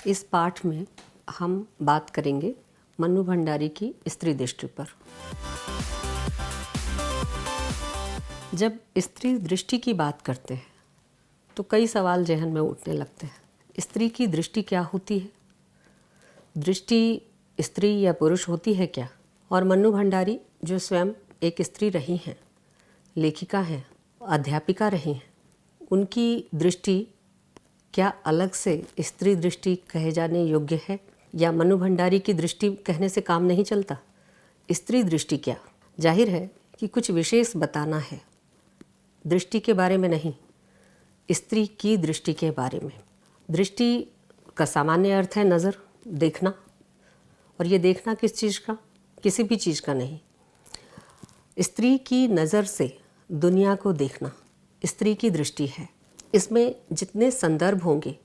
इस पाठ में हम बात करेंगे मन्नू भंडारी की स्त्री दृष्टि पर। जब स्त्री दृष्टि की बात करते हैं तो कई सवाल जहन में उठने लगते हैं। स्त्री की दृष्टि क्या होती है? दृष्टि स्त्री या पुरुष होती है क्या? और मन्नू भंडारी जो स्वयं एक स्त्री रही हैं, लेखिका हैं, अध्यापिका रही हैं, उनकी दृष्टि क्या अलग से स्त्री दृष्टि कहे जाने योग्य है? या मन्नू भंडारी की दृष्टि कहने से काम नहीं चलता? स्त्री दृष्टि क्या? जाहिर है कि कुछ विशेष बताना है, दृष्टि के बारे में नहीं, स्त्री की दृष्टि के बारे में। दृष्टि का सामान्य अर्थ है नज़र, देखना। और ये देखना किस चीज़ का? किसी भी चीज़ का नहीं। स्त्री की नज़र से दुनिया को देखना स्त्री की दृष्टि है। इसमें जितने संदर्भ होंगे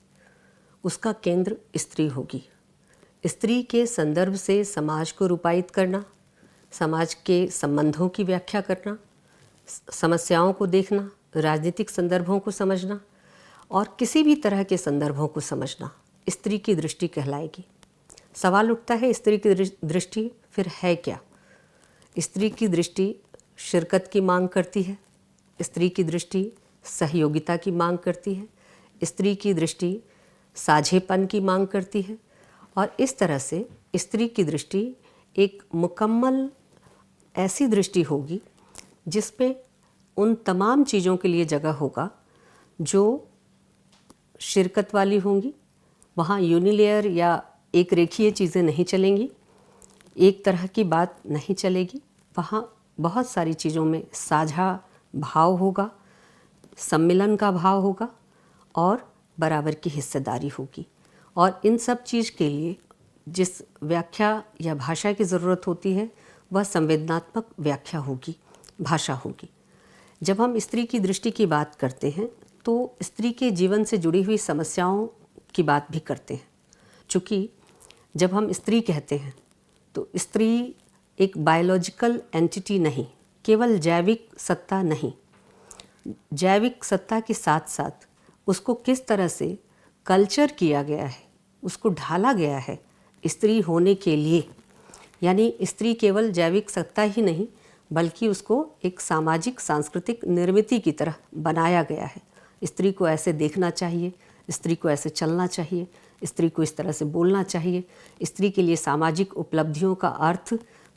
उसका केंद्र स्त्री होगी। स्त्री के संदर्भ से समाज को रूपायित करना, समाज के संबंधों की व्याख्या करना, समस्याओं को देखना, राजनीतिक संदर्भों को समझना और किसी भी तरह के संदर्भों को समझना स्त्री की दृष्टि कहलाएगी। सवाल उठता है, स्त्री की दृष्टि फिर है क्या? स्त्री की दृष्टि शिरकत की मांग करती है, स्त्री की दृष्टि सहयोगिता की मांग करती है, स्त्री की दृष्टि साझेपन की मांग करती है। और इस तरह से स्त्री की दृष्टि एक मुकम्मल ऐसी दृष्टि होगी जिसमें उन तमाम चीज़ों के लिए जगह होगा जो शिरकत वाली होंगी। वहाँ यूनिलेयर या एक रेखीय चीज़ें नहीं चलेंगी, एक तरह की बात नहीं चलेगी। वहाँ बहुत सारी चीज़ों में साझा भाव होगा, सम्मिलन का भाव होगा और बराबर की हिस्सेदारी होगी। और इन सब चीज़ के लिए जिस व्याख्या या भाषा की ज़रूरत होती है वह संवेदनात्मक व्याख्या होगी, भाषा होगी। जब हम स्त्री की दृष्टि की बात करते हैं तो स्त्री के जीवन से जुड़ी हुई समस्याओं की बात भी करते हैं। चूँकि जब हम स्त्री कहते हैं तो स्त्री एक बायोलॉजिकल एंटिटी नहीं, केवल जैविक सत्ता नहीं, जैविक सत्ता के साथ साथ उसको किस तरह से कल्चर किया गया है, उसको ढाला गया है स्त्री होने के लिए। यानी स्त्री केवल जैविक सत्ता ही नहीं बल्कि उसको एक सामाजिक सांस्कृतिक निर्मित की तरह बनाया गया है। स्त्री को ऐसे देखना चाहिए, स्त्री को ऐसे चलना चाहिए, स्त्री को इस तरह से बोलना चाहिए। स्त्री के लिए सामाजिक उपलब्धियों का अर्थ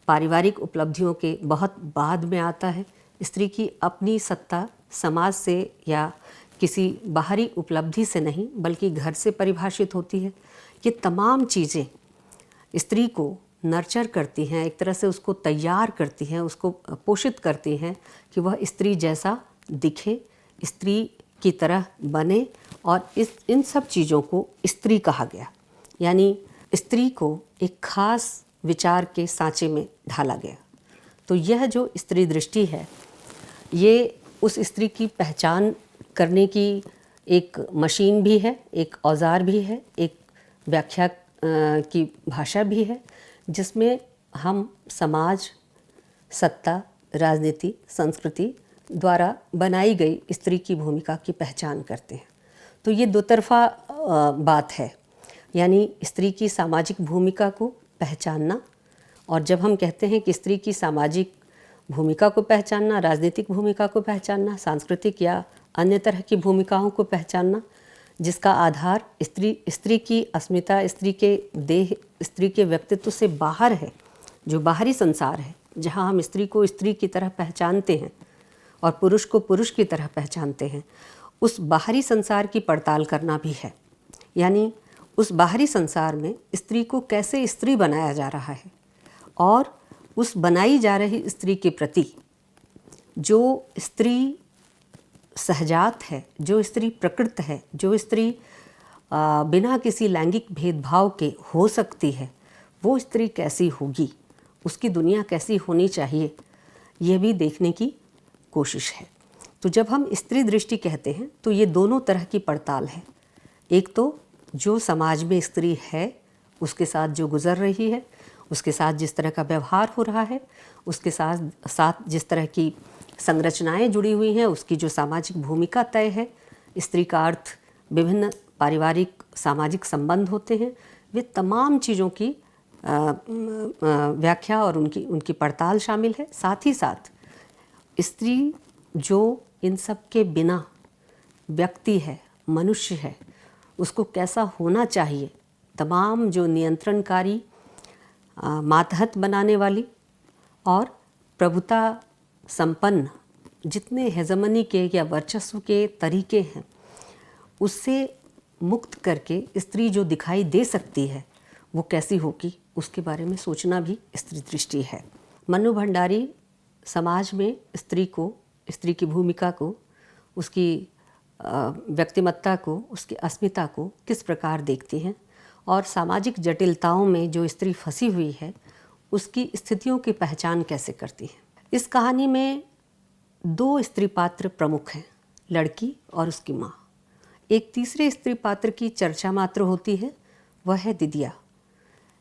पारिवारिक उपलब्धियों के बहुत बाद में आता है। स्त्री की अपनी सत्ता समाज से या किसी बाहरी उपलब्धि से नहीं बल्कि घर से परिभाषित होती है। ये तमाम चीज़ें स्त्री को नर्चर करती हैं, एक तरह से उसको तैयार करती हैं, उसको पोषित करती हैं कि वह स्त्री जैसा दिखे, स्त्री की तरह बने। और इन सब चीज़ों को स्त्री कहा गया। यानी स्त्री को एक खास विचार के सांचे में ढाला गया। तो यह जो स्त्री दृष्टि है ये उस स्त्री की पहचान करने की एक मशीन भी है, एक औजार भी है, एक व्याख्या की भाषा भी है जिसमें हम समाज, सत्ता, राजनीति, संस्कृति द्वारा बनाई गई स्त्री की भूमिका की पहचान करते हैं। तो ये दो तरफा बात है, यानी स्त्री की सामाजिक भूमिका को पहचानना। और जब हम कहते हैं कि स्त्री की सामाजिक भूमिका को पहचानना, राजनीतिक भूमिका को पहचानना, सांस्कृतिक या अन्य तरह की भूमिकाओं को पहचानना जिसका आधार स्त्री की अस्मिता, स्त्री के देह, स्त्री के व्यक्तित्व से बाहर है, जो बाहरी संसार है, जहाँ हम स्त्री को स्त्री की तरह पहचानते हैं और पुरुष को पुरुष की तरह पहचानते हैं, उस बाहरी संसार की पड़ताल करना भी है। यानी उस बाहरी संसार में स्त्री को कैसे स्त्री बनाया जा रहा है और उस बनाई जा रही स्त्री के प्रति जो स्त्री सहजात है, जो स्त्री प्रकृत है, जो स्त्री बिना किसी लैंगिक भेदभाव के हो सकती है, वो स्त्री कैसी होगी, उसकी दुनिया कैसी होनी चाहिए, यह भी देखने की कोशिश है। तो जब हम स्त्री दृष्टि कहते हैं तो ये दोनों तरह की पड़ताल है। एक तो जो समाज में स्त्री है उसके साथ जो गुजर रही है, उसके साथ जिस तरह का व्यवहार हो रहा है, उसके साथ जिस तरह की संरचनाएं जुड़ी हुई हैं, उसकी जो सामाजिक भूमिका तय है। स्त्री का अर्थ विभिन्न पारिवारिक सामाजिक संबंध होते हैं, वे तमाम चीज़ों की व्याख्या और उनकी पड़ताल शामिल है। साथ ही साथ स्त्री जो इन सब के बिना व्यक्ति है, मनुष्य है, उसको कैसा होना चाहिए, तमाम जो नियंत्रणकारी, मातहत बनाने वाली और प्रभुता संपन्न जितने हेजमनी के या वर्चस्व के तरीके हैं, उससे मुक्त करके स्त्री जो दिखाई दे सकती है वो कैसी होगी, उसके बारे में सोचना भी स्त्री दृष्टि है। मन्नू भंडारी समाज में स्त्री को, स्त्री की भूमिका को, उसकी व्यक्तिमत्ता को, उसकी अस्मिता को किस प्रकार देखती हैं और सामाजिक जटिलताओं में जो स्त्री फंसी हुई है उसकी स्थितियों की पहचान कैसे करती है। इस कहानी में 2 स्त्री पात्र प्रमुख हैं, लड़की और उसकी माँ। एक तीसरे स्त्री पात्र की चर्चा मात्र होती है, वह है दिदिया।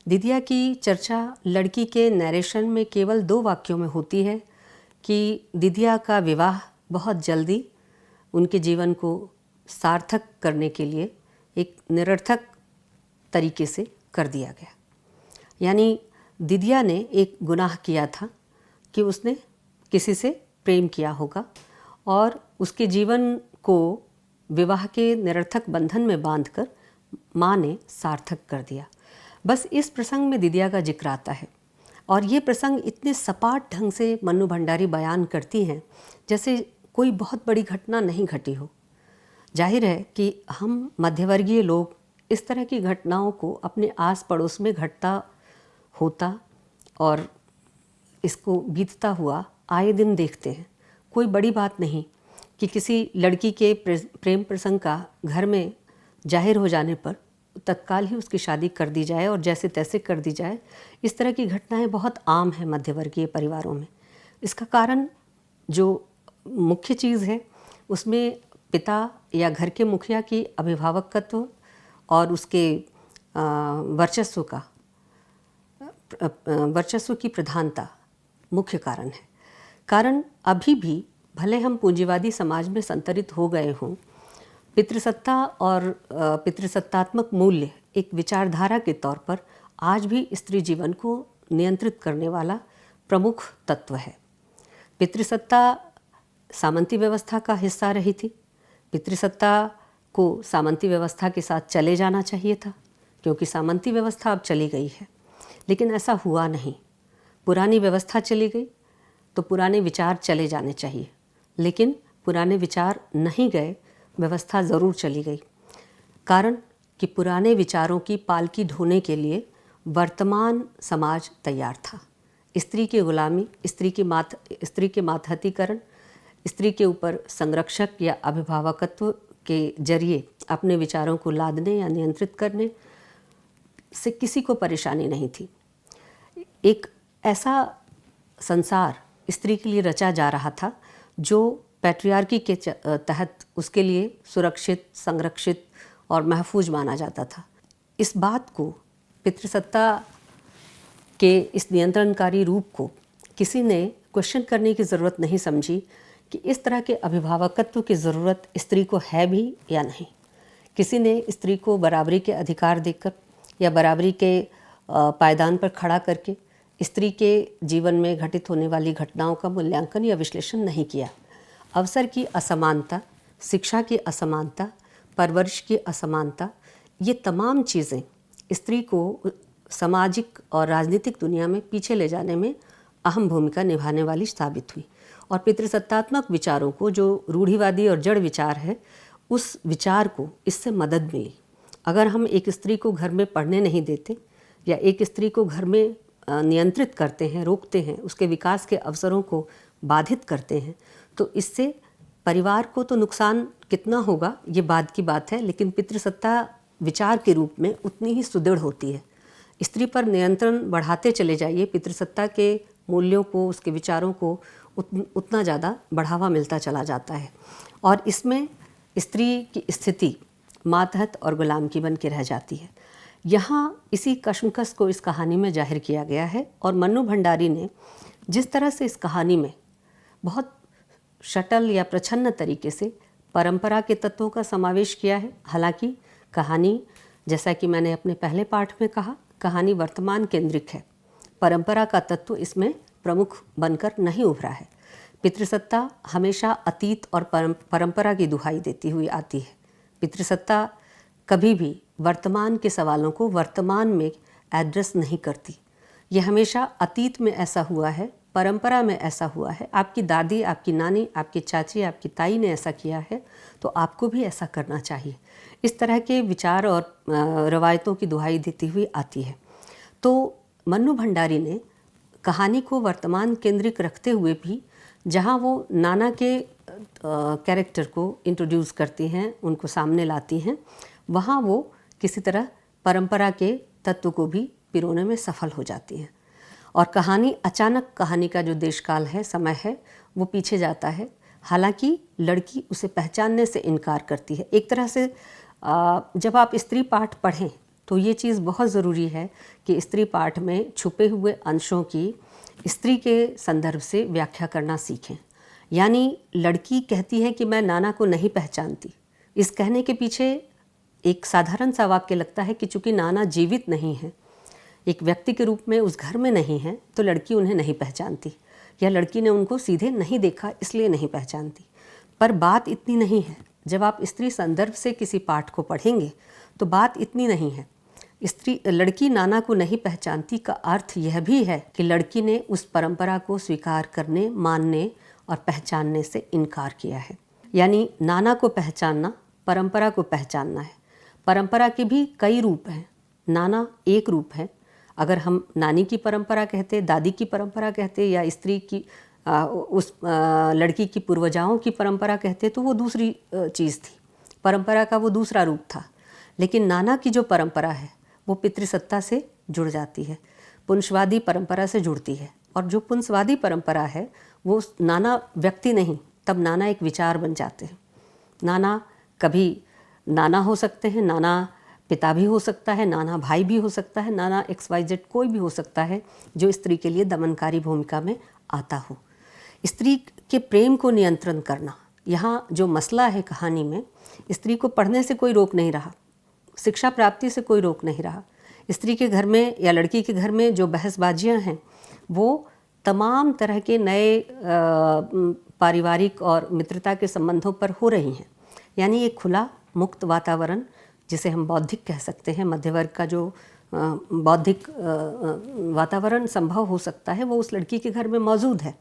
दिदिया की चर्चा लड़की के नरेशन में केवल 2 वाक्यों में होती है कि दिदिया का विवाह बहुत जल्दी उनके जीवन को सार्थक करने के लिए एक निरर्थक तरीके से कर दिया गया। यानी दिदिया ने एक गुनाह किया था कि उसने किसी से प्रेम किया होगा और उसके जीवन को विवाह के निरर्थक बंधन में बांधकर माँ ने सार्थक कर दिया। बस इस प्रसंग में दिदिया का जिक्र आता है और ये प्रसंग इतने सपाट ढंग से मन्नू भंडारी बयान करती हैं जैसे कोई बहुत बड़ी घटना नहीं घटी हो। जाहिर है कि हम मध्यवर्गीय लोग इस तरह की घटनाओं को अपने आस पड़ोस में घटता होता और इसको बीतता हुआ आए दिन देखते हैं। कोई बड़ी बात नहीं कि किसी लड़की के प्रेम प्रसंग का घर में जाहिर हो जाने पर तत्काल ही उसकी शादी कर दी जाए और जैसे तैसे कर दी जाए। इस तरह की घटनाएं बहुत आम हैं मध्यवर्गीय परिवारों में। इसका कारण जो मुख्य चीज़ है उसमें पिता या घर के मुखिया की अभिभावकत्व और उसके वर्चस्व की प्रधानता मुख्य कारण है। कारण अभी भी भले हम पूंजीवादी समाज में संतरित हो गए हों, पितृसत्ता और पितृसत्तात्मक मूल्य एक विचारधारा के तौर पर आज भी स्त्री जीवन को नियंत्रित करने वाला प्रमुख तत्व है। पितृसत्ता सामंती व्यवस्था का हिस्सा रही थी। पितृसत्ता को सामंती व्यवस्था के साथ चले जाना चाहिए था क्योंकि सामंती व्यवस्था अब चली गई है, लेकिन ऐसा हुआ नहीं। पुरानी व्यवस्था चली गई तो पुराने विचार चले जाने चाहिए, लेकिन पुराने विचार नहीं गए, व्यवस्था ज़रूर चली गई। कारण कि पुराने विचारों की पालकी ढोने के लिए वर्तमान समाज तैयार था। स्त्री की गुलामी, स्त्री के मातहतीकरण, स्त्री के ऊपर संरक्षक या अभिभावकत्व के जरिए अपने विचारों को लादने या नियंत्रित करने से किसी को परेशानी नहीं थी। एक ऐसा संसार स्त्री के लिए रचा जा रहा था जो पैट्रियार्की के तहत उसके लिए सुरक्षित, संरक्षित और महफूज माना जाता था। इस बात को, पितृसत्ता के इस नियंत्रणकारी रूप को किसी ने क्वेश्चन करने की ज़रूरत नहीं समझी कि इस तरह के अभिभावकत्व की ज़रूरत स्त्री को है भी या नहीं। किसी ने स्त्री को बराबरी के अधिकार देकर या बराबरी के पायदान पर खड़ा करके स्त्री के जीवन में घटित होने वाली घटनाओं का मूल्यांकन या विश्लेषण नहीं किया। अवसर की असमानता, शिक्षा की असमानता, परवरिश की असमानता, ये तमाम चीज़ें स्त्री को सामाजिक और राजनीतिक दुनिया में पीछे ले जाने में अहम भूमिका निभाने वाली साबित हुई। और पितृसत्तात्मक विचारों को, जो रूढ़िवादी और जड़ विचार है, उस विचार को इससे मदद मिली। अगर हम एक स्त्री को घर में पढ़ने नहीं देते या एक स्त्री को घर में नियंत्रित करते हैं, रोकते हैं, उसके विकास के अवसरों को बाधित करते हैं, तो इससे परिवार को तो नुकसान कितना होगा ये बाद की बात है, लेकिन पितृसत्ता विचार के रूप में उतनी ही सुदृढ़ होती है। स्त्री पर नियंत्रण बढ़ाते चले जाइए, पितृसत्ता के मूल्यों को, उसके विचारों को उतना ज़्यादा बढ़ावा मिलता चला जाता है और इसमें स्त्री की स्थिति मातहत और गुलाम की बन के रह जाती है। यहाँ इसी कशमकश को इस कहानी में जाहिर किया गया है और मन्नू भंडारी ने जिस तरह से इस कहानी में बहुत शटल या प्रछन्न तरीके से परंपरा के तत्वों का समावेश किया है, हालांकि कहानी, जैसा कि मैंने अपने पहले पाठ में कहा, कहानी वर्तमान केंद्रिक है। परंपरा का तत्व इसमें प्रमुख बनकर नहीं उभरा है। पितृसत्ता हमेशा अतीत और परंपरा की दुहाई देती हुई आती है। पितृसत्ता कभी भी वर्तमान के सवालों को वर्तमान में एड्रेस नहीं करती। यह हमेशा अतीत में ऐसा हुआ है, परंपरा में ऐसा हुआ है, आपकी दादी, आपकी नानी, आपकी चाची, आपकी ताई ने ऐसा किया है तो आपको भी ऐसा करना चाहिए। इस तरह के विचार और रवायतों की दुहाई देती हुई आती है। तो मन्नू भंडारी ने कहानी को वर्तमान केंद्रित रखते हुए भी जहाँ वो नाना के कैरेक्टर को इंट्रोड्यूस करती हैं, उनको सामने लाती हैं, वहाँ वो किसी तरह परंपरा के तत्व को भी पिरोने में सफल हो जाती हैं। और कहानी अचानक, कहानी का जो देशकाल है, समय है, वो पीछे जाता है। हालांकि लड़की उसे पहचानने से इनकार करती है। एक तरह से जब आप स्त्री पाठ पढ़ें तो ये चीज़ बहुत ज़रूरी है कि स्त्री पाठ में छुपे हुए अंशों की स्त्री के संदर्भ से व्याख्या करना सीखें। यानी लड़की कहती है कि मैं नाना को नहीं पहचानती। इस कहने के पीछे एक साधारण सा वाक्य लगता है कि चूंकि नाना जीवित नहीं है, एक व्यक्ति के रूप में उस घर में नहीं है, तो लड़की उन्हें नहीं पहचानती, या लड़की ने उनको सीधे नहीं देखा इसलिए नहीं पहचानती। पर बात इतनी नहीं है। जब आप स्त्री संदर्भ से किसी पाठ को पढ़ेंगे तो बात इतनी नहीं है। लड़की नाना को नहीं पहचानती का अर्थ यह भी है कि लड़की ने उस परंपरा को स्वीकार करने, मानने और पहचानने से इनकार किया है। यानी नाना को पहचानना परंपरा को पहचानना है। परंपरा के भी कई रूप हैं, नाना एक रूप है। अगर हम नानी की परंपरा कहते, दादी की परंपरा कहते, या स्त्री की उस लड़की की पूर्वजाओं की परंपरा कहते, तो वो दूसरी चीज़ थी। परंपरा का वो दूसरा रूप था। लेकिन नाना की जो परंपरा है वो पितृसत्ता से जुड़ जाती है, पुंसवादी परंपरा से जुड़ती है। और जो पुंसवादी परंपरा है वो नाना व्यक्ति नहीं, तब नाना एक विचार बन जाते हैं। नाना कभी नाना हो सकते हैं, नाना पिता भी हो सकता है, नाना भाई भी हो सकता है, नाना XYZ कोई भी हो सकता है जो स्त्री के लिए दमनकारी भूमिका में आता हो। स्त्री के प्रेम को नियंत्रण करना, यहाँ जो मसला है कहानी में, स्त्री को पढ़ने से कोई रोक नहीं रहा, शिक्षा प्राप्ति से कोई रोक नहीं रहा। स्त्री के घर में या लड़की के घर में जो बहसबाजियाँ हैं वो तमाम तरह के नए पारिवारिक और मित्रता के संबंधों पर हो रही हैं। यानी एक खुला मुक्त वातावरण, जिसे हम बौद्धिक कह सकते हैं, मध्य वर्ग का जो बौद्धिक वातावरण संभव हो सकता है, वो उस लड़की के घर में मौजूद है।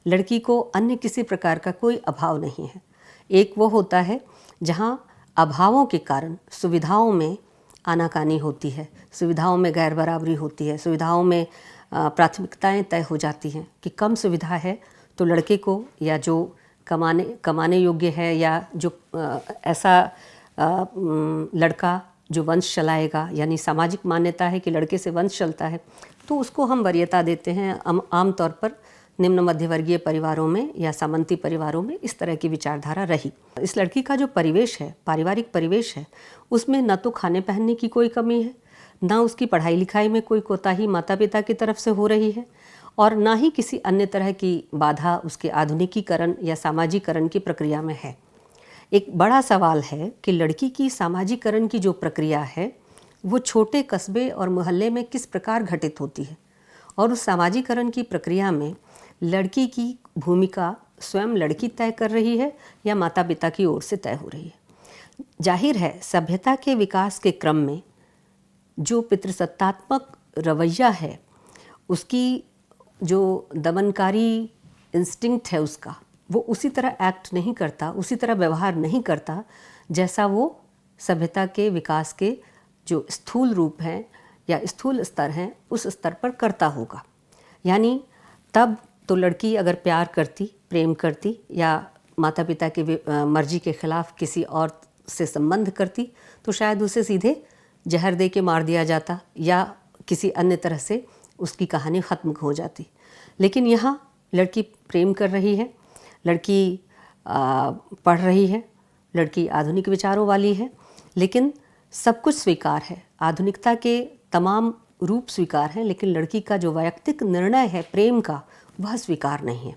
लड़की को अन्य किसी प्रकार का कोई अभाव नहीं है। एक वो होता है जहाँ अभावों के कारण सुविधाओं में आनाकानी होती है, सुविधाओं में गैर बराबरी होती है, सुविधाओं में प्राथमिकताएं तय हो जाती हैं कि कम सुविधा है तो लड़के को, या जो कमाने योग्य है, या जो ऐसा लड़का जो वंश चलाएगा, यानी सामाजिक मान्यता है कि लड़के से वंश चलता है, तो उसको हम वरीयता देते हैं। आमतौर पर निम्न मध्यवर्गीय परिवारों में या सामंती परिवारों में इस तरह की विचारधारा रही। इस लड़की का जो परिवेश है, पारिवारिक परिवेश है, उसमें न तो खाने पहनने की कोई कमी है, न उसकी पढ़ाई लिखाई में कोई कोताही माता पिता की तरफ से हो रही है, और ना ही किसी अन्य तरह की बाधा उसके आधुनिकीकरण या सामाजिकरण की प्रक्रिया में है। एक बड़ा सवाल है कि लड़की की सामाजिकरण की जो प्रक्रिया है वो छोटे कस्बे और मोहल्ले में किस प्रकार घटित होती है, और उस सामाजिकरण की प्रक्रिया में लड़की की भूमिका स्वयं लड़की तय कर रही है या माता पिता की ओर से तय हो रही है। जाहिर है सभ्यता के विकास के क्रम में जो पितृसत्तात्मक रवैया है, उसकी जो दमनकारी इंस्टिंक्ट है उसका, वो उसी तरह एक्ट नहीं करता, उसी तरह व्यवहार नहीं करता जैसा वो सभ्यता के विकास के जो स्थूल रूप हैं या स्थूल स्तर हैं उस स्तर पर करता होगा। यानी तब तो लड़की अगर प्यार करती, प्रेम करती, या माता पिता की मर्जी के खिलाफ किसी और से संबंध करती, तो शायद उसे सीधे जहर दे के मार दिया जाता या किसी अन्य तरह से उसकी कहानी ख़त्म हो जाती। लेकिन यहाँ लड़की प्रेम कर रही है, लड़की पढ़ रही है, लड़की आधुनिक विचारों वाली है, लेकिन सब कुछ स्वीकार है, आधुनिकता के तमाम रूप स्वीकार हैं, लेकिन लड़की का जो वैयक्तिक निर्णय है प्रेम का, वह स्वीकार नहीं है।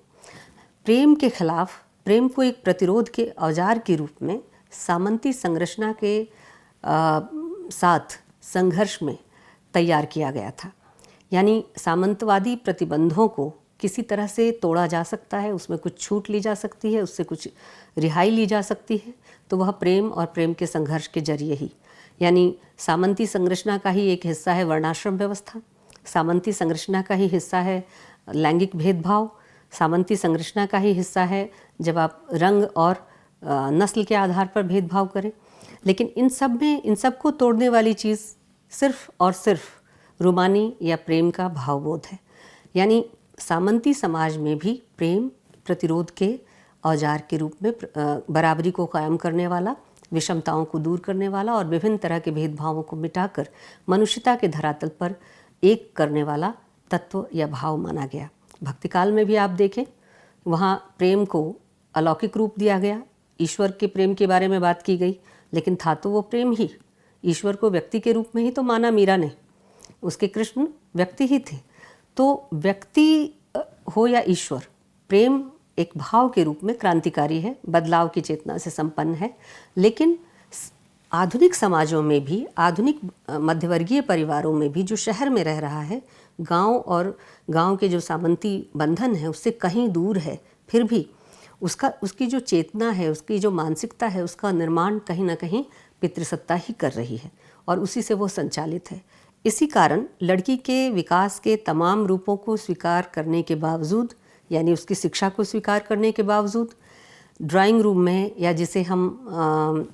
प्रेम के खिलाफ, प्रेम को एक प्रतिरोध के औजार के रूप में सामंती संरचना के साथ संघर्ष में तैयार किया गया था। यानी सामंतवादी प्रतिबंधों को किसी तरह से तोड़ा जा सकता है, उसमें कुछ छूट ली जा सकती है, उससे कुछ रिहाई ली जा सकती है, तो वह प्रेम और प्रेम के संघर्ष के जरिए ही। यानी सामंती संरचना का ही एक हिस्सा है वर्णाश्रम व्यवस्था, सामंती संरचना का ही हिस्सा है लैंगिक भेदभाव, सामंती संरचना का ही हिस्सा है जब आप रंग और नस्ल के आधार पर भेदभाव करें। लेकिन इन सब को तोड़ने वाली चीज़ सिर्फ और सिर्फ रूमानी या प्रेम का भावबोध है। यानी सामंती समाज में भी प्रेम प्रतिरोध के औजार के रूप में बराबरी को कायम करने वाला, विषमताओं को दूर करने वाला और विभिन्न तरह के भेदभावों को मिटाकर मनुष्यता के धरातल पर एक करने वाला तत्व या भाव माना गया। भक्तिकाल में भी आप देखें, वहाँ प्रेम को अलौकिक रूप दिया गया, ईश्वर के प्रेम के बारे में बात की गई, लेकिन था तो वो प्रेम ही। ईश्वर को व्यक्ति के रूप में ही तो माना मीरा ने, उसके कृष्ण व्यक्ति ही थे। तो व्यक्ति हो या ईश्वर, प्रेम एक भाव के रूप में क्रांतिकारी है, बदलाव की चेतना से संपन्न है। लेकिन आधुनिक समाजों में भी, आधुनिक मध्यवर्गीय परिवारों में भी जो शहर में रह रहा है, गांव और गांव के जो सामंती बंधन है उससे कहीं दूर है, फिर भी उसकी जो चेतना है, उसकी जो मानसिकता है, उसका निर्माण कहीं ना कहीं पितृसत्ता ही कर रही है और उसी से वो संचालित है। इसी कारण लड़की के विकास के तमाम रूपों को स्वीकार करने के बावजूद, यानी उसकी शिक्षा को स्वीकार करने के बावजूद, ड्राइंग रूम में, या जिसे हम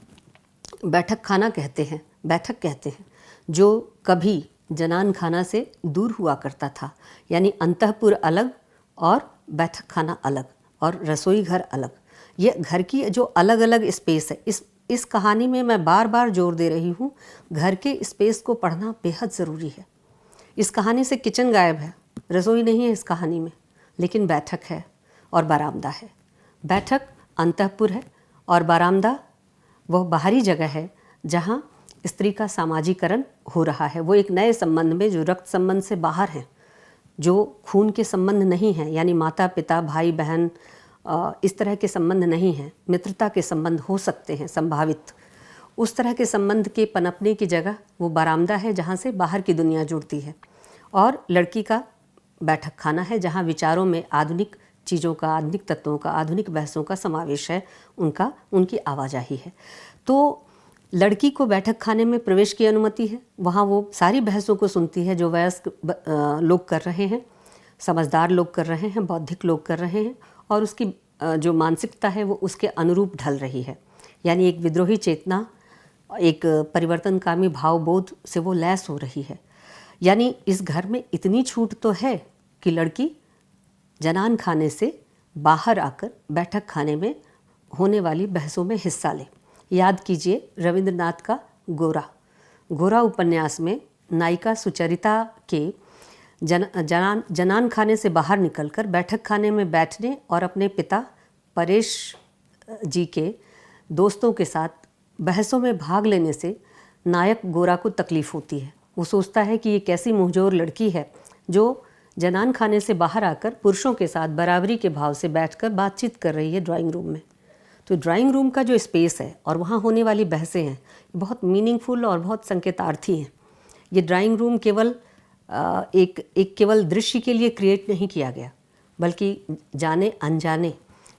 बैठक खाना कहते हैं, बैठक कहते हैं, जो कभी जनान खाना से दूर हुआ करता था, यानी अंतःपुर अलग और बैठक खाना अलग और रसोई घर अलग, ये घर की जो अलग अलग स्पेस है। इस कहानी में मैं बार बार जोर दे रही हूँ, घर के स्पेस को पढ़ना बेहद ज़रूरी है। इस कहानी से किचन गायब है, रसोई नहीं है इस कहानी में, लेकिन बैठक है और बरामदा है। बैठक अंतःपुर है और बरामदा वह बाहरी जगह है जहाँ स्त्री का सामाजिकरण हो रहा है। वो एक नए संबंध में, जो रक्त संबंध से बाहर हैं, जो खून के संबंध नहीं हैं, यानी माता पिता भाई बहन इस तरह के संबंध नहीं हैं, मित्रता के संबंध हो सकते हैं संभावित, उस तरह के संबंध के पनपने की जगह वो बरामदा है जहाँ से बाहर की दुनिया जुड़ती है। और लड़की का बैठक खाना है जहाँ विचारों में आधुनिक चीज़ों का, आधुनिक तत्वों का, आधुनिक बहसों का समावेश है, उनकी आवाजाही है। तो लड़की को बैठक खाने में प्रवेश की अनुमति है, वहाँ वो सारी बहसों को सुनती है जो वयस्क लोग कर रहे हैं, समझदार लोग कर रहे हैं, बौद्धिक लोग कर रहे हैं, और उसकी जो मानसिकता है वो उसके अनुरूप ढल रही है। यानी एक विद्रोही चेतना, एक परिवर्तनकामी भावबोध से वो लैस हो रही है। यानी इस घर में इतनी छूट तो है कि लड़की जनान खाने से बाहर आकर बैठक खाने में होने वाली बहसों में हिस्सा ले। याद कीजिए रविंद्रनाथ का गोरा उपन्यास में नायिका सुचरिता के जनान खाने से बाहर निकलकर बैठक खाने में बैठने और अपने पिता परेश जी के दोस्तों के साथ बहसों में भाग लेने से नायक गोरा को तकलीफ़ होती है। वो सोचता है कि ये कैसी मुंहजोर लड़की है जो जनान खाने से बाहर आकर पुरुषों के साथ बराबरी के भाव से बैठकर बातचीत कर रही है ड्राइंग रूम में। तो ड्राइंग रूम का जो स्पेस है और वहाँ होने वाली बहसें हैं, बहुत मीनिंगफुल और बहुत संकेतार्थी हैं। ये ड्राइंग रूम केवल केवल दृश्य के लिए क्रिएट नहीं किया गया, बल्कि जाने अनजाने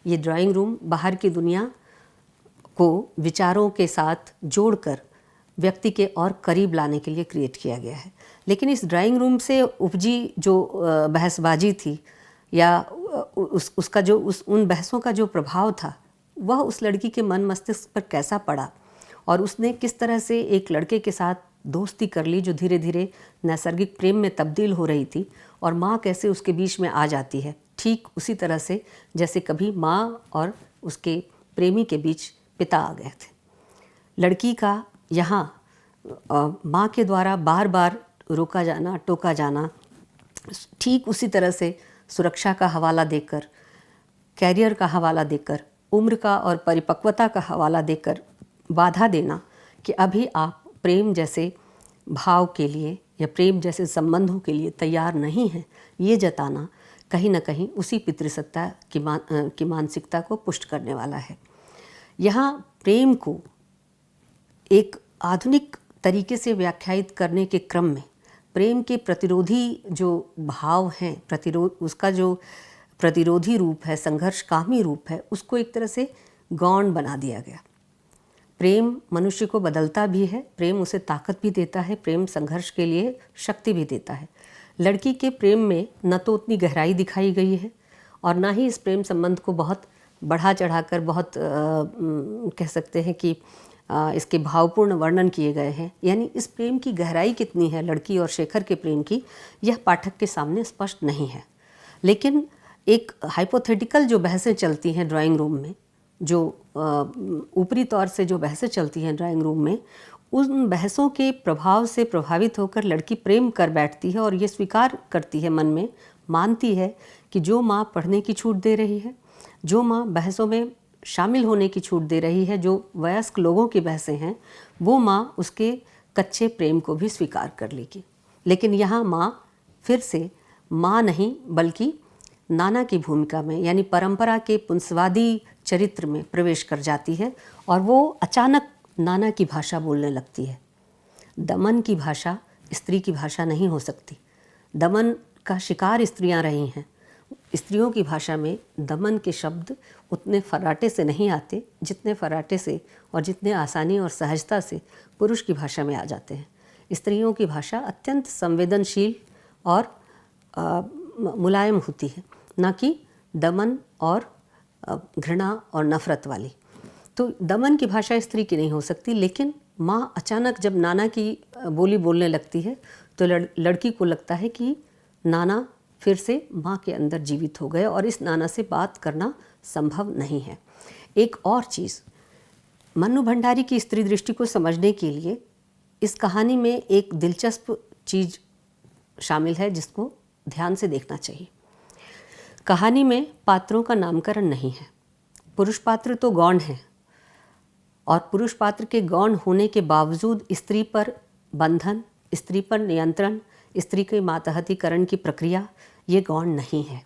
ये ड्राइंग रूम बाहर की दुनिया को विचारों के साथ जोड़कर व्यक्ति के और करीब लाने के लिए क्रिएट किया गया है। लेकिन इस ड्राइंग रूम से उपजी जो बहसबाजी थी, या उन बहसों का जो प्रभाव था, वह उस लड़की के मन मस्तिष्क पर कैसा पड़ा, और उसने किस तरह से एक लड़के के साथ दोस्ती कर ली जो धीरे धीरे नैसर्गिक प्रेम में तब्दील हो रही थी, और माँ कैसे उसके बीच में आ जाती है, ठीक उसी तरह से जैसे कभी माँ और उसके प्रेमी के बीच पिता आ गए थे। लड़की का यहाँ माँ के द्वारा बार बार रोका जाना, टोका जाना, ठीक उसी तरह से सुरक्षा का हवाला देकर, कैरियर का हवाला देकर, उम्र का और परिपक्वता का हवाला देकर बाधा देना कि अभी आप प्रेम जैसे भाव के लिए या प्रेम जैसे संबंधों के लिए तैयार नहीं हैं, ये जताना कहीं ना कहीं उसी पितृसत्ता की मानसिकता को पुष्ट करने वाला है। यहाँ प्रेम को एक आधुनिक तरीके से व्याख्यायित करने के क्रम में प्रेम के प्रतिरोधी जो भाव हैं, उसका जो प्रतिरोधी रूप है, संघर्षकामी रूप है, उसको एक तरह से गौण बना दिया गया। प्रेम मनुष्य को बदलता भी है, प्रेम उसे ताकत भी देता है, प्रेम संघर्ष के लिए शक्ति भी देता है। लड़की के प्रेम में न तो उतनी गहराई दिखाई गई है और ना ही इस प्रेम संबंध को बहुत बढ़ा चढ़ाकर बहुत कह सकते हैं कि इसके भावपूर्ण वर्णन किए गए हैं। यानी इस प्रेम की गहराई कितनी है लड़की और शेखर के प्रेम की, यह पाठक के सामने स्पष्ट नहीं है। लेकिन एक हाइपोथेटिकल जो बहसें चलती हैं ड्राइंग रूम में, जो ऊपरी तौर से जो बहसें चलती हैं ड्राइंग रूम में, उन बहसों के प्रभाव से प्रभावित होकर लड़की प्रेम कर बैठती है और ये स्वीकार करती है, मन में मानती है कि जो माँ पढ़ने की छूट दे रही है, जो माँ बहसों में शामिल होने की छूट दे रही है, जो वयस्क लोगों की बहसें हैं, वो माँ उसके कच्चे प्रेम को भी स्वीकार कर लेगी। लेकिन यहाँ माँ फिर से माँ नहीं बल्कि नाना की भूमिका में, यानी परंपरा के पुंसवादी चरित्र में प्रवेश कर जाती है और वो अचानक नाना की भाषा बोलने लगती है। दमन की भाषा स्त्री की भाषा नहीं हो सकती। दमन का शिकार स्त्रियां रही हैं। स्त्रियों की भाषा में दमन के शब्द उतने फर्राटे से नहीं आते जितने फर्राटे से और जितने आसानी और सहजता से पुरुष की भाषा में आ जाते हैं। स्त्रियों की भाषा अत्यंत संवेदनशील और मुलायम होती है, ना कि दमन और घृणा और नफरत वाली। तो दमन की भाषा स्त्री की नहीं हो सकती। लेकिन माँ अचानक जब नाना की बोली बोलने लगती है तो लड़की को लगता है कि नाना फिर से माँ के अंदर जीवित हो गए और इस नाना से बात करना संभव नहीं है। एक और चीज़, मन्नू भंडारी की स्त्री दृष्टि को समझने के लिए इस कहानी में एक दिलचस्प चीज़ शामिल है जिसको ध्यान से देखना चाहिए। कहानी में पात्रों का नामकरण नहीं है। पुरुष पात्र तो गौण हैं और पुरुष पात्र के गौण होने के बावजूद स्त्री पर बंधन, स्त्री पर नियंत्रण, स्त्री के मातहतीकरण की प्रक्रिया ये गौण नहीं है।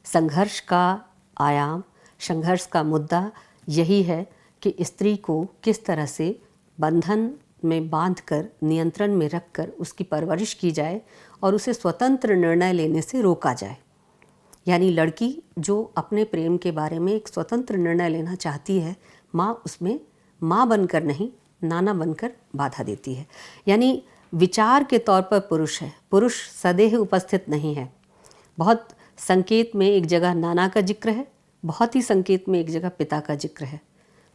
संघर्ष का आयाम, संघर्ष का मुद्दा यही है कि स्त्री को किस तरह से बंधन में बांधकर, नियंत्रण में रखकर उसकी परवरिश की जाए और उसे स्वतंत्र निर्णय लेने से रोका जाए। यानी लड़की जो अपने प्रेम के बारे में एक स्वतंत्र निर्णय लेना चाहती है, माँ उसमें माँ बनकर नहीं, नाना बनकर बाधा देती है। यानी विचार के तौर पर पुरुष है, पुरुष सदैव उपस्थित नहीं है। बहुत संकेत में एक जगह नाना का जिक्र है, बहुत ही संकेत में एक जगह पिता का जिक्र है।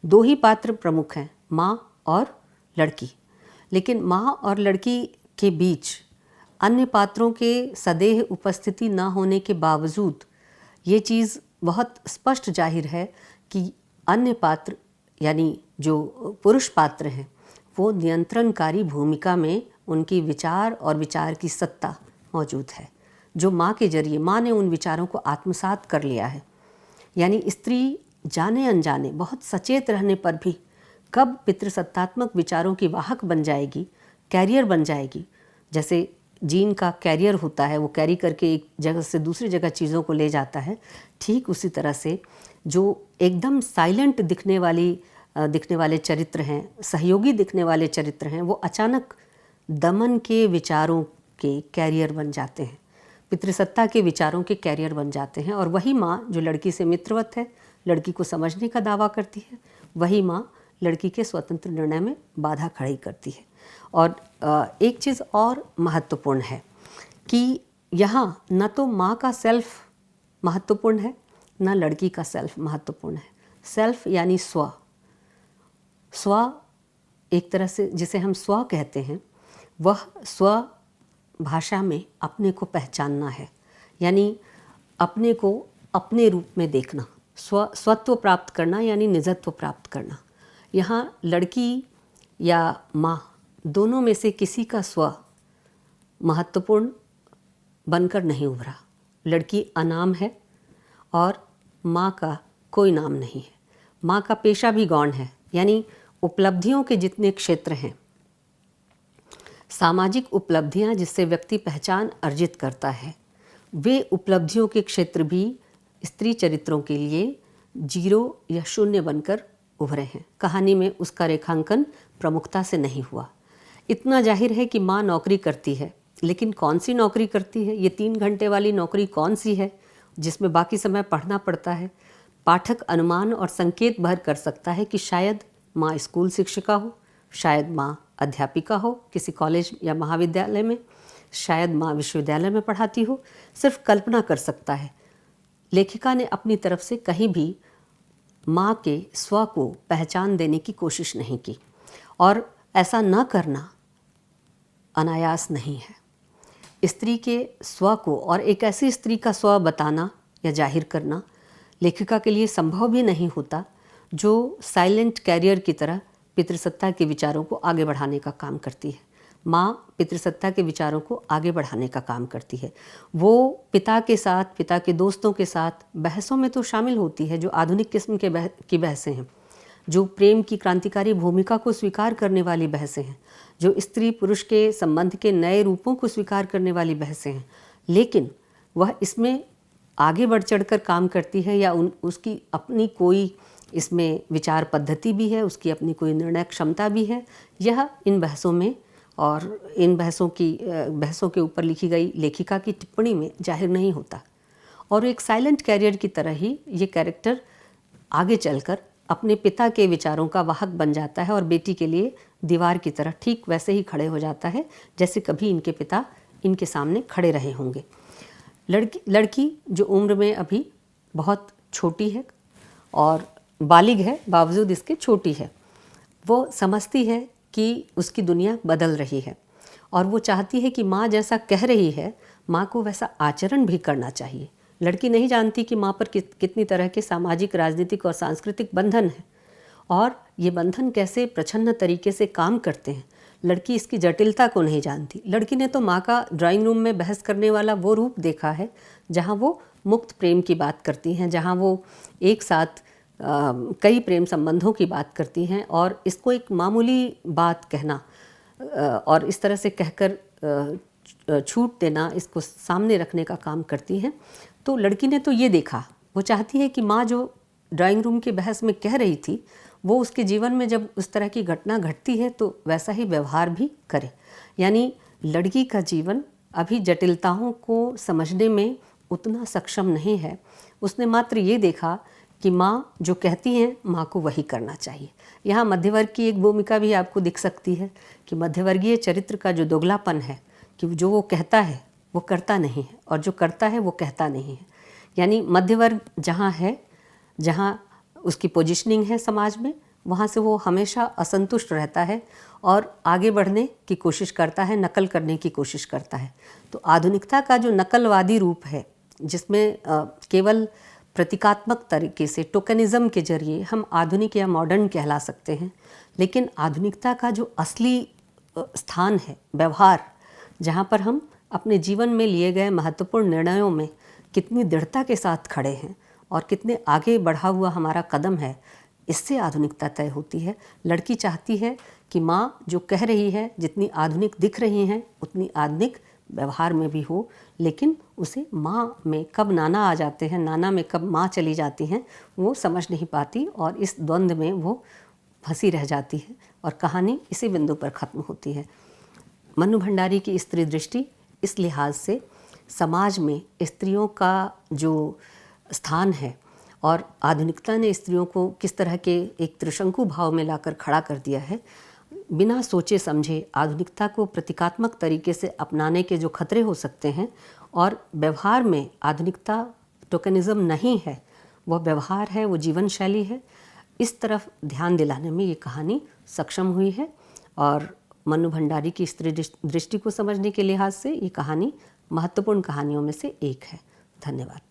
दो ही पात्र प्रमुख हैं, माँ और लड़की। लेकिन माँ और लड़की के बीच अन्य पात्रों के सदैव उपस्थिति न होने के बावजूद ये चीज़ बहुत स्पष्ट जाहिर है कि अन्य पात्र यानी जो पुरुष पात्र हैं वो नियंत्रणकारी भूमिका में, उनकी विचार और विचार की सत्ता मौजूद है, जो माँ के जरिए माँ ने उन विचारों को आत्मसात कर लिया है। यानी स्त्री जाने अनजाने, बहुत सचेत रहने पर भी कब पितृसत्तात्मक विचारों की वाहक बन जाएगी, कैरियर बन जाएगी। जैसे जीन का कैरियर होता है, वो कैरी करके एक जगह से दूसरी जगह चीज़ों को ले जाता है, ठीक उसी तरह से जो एकदम साइलेंट दिखने वाले चरित्र हैं, सहयोगी दिखने वाले चरित्र हैं, वो अचानक दमन के विचारों के कैरियर बन जाते हैं, पितृसत्ता के विचारों के कैरियर बन जाते हैं। और वही माँ जो लड़की से मित्रवत है, लड़की को समझने का दावा करती है, वही माँ लड़की के स्वतंत्र निर्णय में बाधा खड़ी करती है। और एक चीज़ और महत्वपूर्ण है कि यहाँ न तो माँ का सेल्फ महत्वपूर्ण है, न लड़की का सेल्फ महत्वपूर्ण है। सेल्फ यानी स्व, स्व एक तरह से जिसे हम स्व कहते हैं, वह स्व भाषा में अपने को पहचानना है। यानी अपने को अपने रूप में देखना, स्वत्व प्राप्त करना, यानी निजत्व प्राप्त करना। यहाँ लड़की या माँ दोनों में से किसी का स्व महत्वपूर्ण बनकर नहीं उभरा। लड़की अनाम है और माँ का कोई नाम नहीं है। माँ का पेशा भी गौण है। यानी उपलब्धियों के जितने क्षेत्र हैं, सामाजिक उपलब्धियाँ जिससे व्यक्ति पहचान अर्जित करता है, वे उपलब्धियों के क्षेत्र भी स्त्री चरित्रों के लिए 0 या 0 बनकर उभरे हैं। कहानी में उसका रेखांकन प्रमुखता से नहीं हुआ। इतना जाहिर है कि माँ नौकरी करती है, लेकिन कौन सी नौकरी करती है? ये 3 घंटे वाली नौकरी कौन सी है जिसमें बाकी समय पढ़ना पड़ता है? पाठक अनुमान और संकेत भर कर सकता है कि शायद माँ स्कूल शिक्षिका हो, शायद माँ अध्यापिका हो किसी कॉलेज या महाविद्यालय में, शायद माँ विश्वविद्यालय में पढ़ाती हो। सिर्फ कल्पना कर सकता है। लेखिका ने अपनी तरफ से कहीं भी माँ के स्व को पहचान देने की कोशिश नहीं की, और ऐसा न करना अनायास नहीं है। स्त्री के स्व को और एक ऐसी स्त्री का स्व बताना या जाहिर करना लेखिका के लिए संभव भी नहीं होता जो साइलेंट कैरियर की तरह पितृसत्ता के विचारों को आगे बढ़ाने का काम करती है। माँ पितृसत्ता के विचारों को आगे बढ़ाने का काम करती है। वो पिता के साथ, पिता के दोस्तों के साथ बहसों में तो शामिल होती है जो आधुनिक किस्म की बहसें हैं, जो प्रेम की क्रांतिकारी भूमिका को स्वीकार करने वाली बहसें हैं, जो स्त्री पुरुष के संबंध के नए रूपों को स्वीकार करने वाली बहसें हैं। लेकिन वह इसमें आगे बढ़ चढ़कर काम करती है या उसकी अपनी कोई इसमें विचार पद्धति भी है, उसकी अपनी कोई निर्णय क्षमता भी है। यह इन बहसों में और इन बहसों के ऊपर लिखी गई लेखिका की टिप्पणी में जाहिर नहीं होता। और एक साइलेंट कैरियर की तरह ही ये कैरेक्टर आगे चलकर अपने पिता के विचारों का वाहक बन जाता है और बेटी के लिए दीवार की तरह ठीक वैसे ही खड़े हो जाता है जैसे कभी इनके पिता इनके सामने खड़े रहे होंगे। लड़की जो उम्र में अभी बहुत छोटी है और बालिग है, बावजूद इसके छोटी है, वो समझती है कि उसकी दुनिया बदल रही है और वो चाहती है कि माँ जैसा कह रही है माँ को वैसा आचरण भी करना चाहिए। लड़की नहीं जानती कि माँ पर कितनी तरह के सामाजिक, राजनीतिक और सांस्कृतिक बंधन हैं और ये बंधन कैसे प्रछन्न तरीके से काम करते हैं। लड़की इसकी जटिलता को नहीं जानती। लड़की ने तो माँ का ड्राइंग रूम में बहस करने वाला वो रूप देखा है जहाँ वो मुक्त प्रेम की बात करती हैं, जहाँ वो एक साथ कई प्रेम संबंधों की बात करती हैं और इसको एक मामूली बात कहना और इस तरह से कहकर छूट देना, इसको सामने रखने का काम करती हैं। तो लड़की ने तो ये देखा, वो चाहती है कि माँ जो ड्राइंग रूम की बहस में कह रही थी वो उसके जीवन में जब उस तरह की घटना घटती है तो वैसा ही व्यवहार भी करे। यानी लड़की का जीवन अभी जटिलताओं को समझने में उतना सक्षम नहीं है। उसने मात्र ये देखा कि माँ जो कहती हैं माँ को वही करना चाहिए। यहाँ मध्यवर्ग की एक भूमिका भी आपको दिख सकती है कि मध्यवर्गीय चरित्र का जो दोगलापन है कि जो वो कहता है वो करता नहीं है और जो करता है वो कहता नहीं है। यानी मध्यवर्ग जहाँ है, जहाँ उसकी पोजीशनिंग है समाज में, वहाँ से वो हमेशा असंतुष्ट रहता है और आगे बढ़ने की कोशिश करता है, नकल करने की कोशिश करता है। तो आधुनिकता का जो नकलवादी रूप है जिसमें केवल प्रतीकात्मक तरीके से टोकनिज़्म के जरिए हम आधुनिक या मॉडर्न कहला सकते हैं, लेकिन आधुनिकता का जो असली स्थान है व्यवहार, जहाँ पर हम अपने जीवन में लिए गए महत्वपूर्ण निर्णयों में कितनी दृढ़ता के साथ खड़े हैं और कितने आगे बढ़ा हुआ हमारा कदम है, इससे आधुनिकता तय होती है। लड़की चाहती है कि माँ जो कह रही है जितनी आधुनिक दिख रही हैं उतनी आधुनिक व्यवहार में भी हो, लेकिन उसे माँ में कब नाना आ जाते हैं, नाना में कब माँ चली जाती हैं, वो समझ नहीं पाती और इस द्वंद्व में वो फंसी रह जाती है और कहानी इसी बिंदु पर ख़त्म होती है। मन्नू भंडारी की स्त्री दृष्टि इस लिहाज से समाज में स्त्रियों का जो स्थान है और आधुनिकता ने स्त्रियों को किस तरह के एक त्रिशंकु भाव में लाकर खड़ा कर दिया है, बिना सोचे समझे आधुनिकता को प्रतीकात्मक तरीके से अपनाने के जो खतरे हो सकते हैं और व्यवहार में आधुनिकता टोकनिज़्म नहीं है, वह व्यवहार है, वो जीवन शैली है, इस तरफ ध्यान दिलाने में ये कहानी सक्षम हुई है। और मन्नू भंडारी की स्त्री दृष्टि को समझने के लिहाज से ये कहानी महत्वपूर्ण कहानियों में से एक है। धन्यवाद।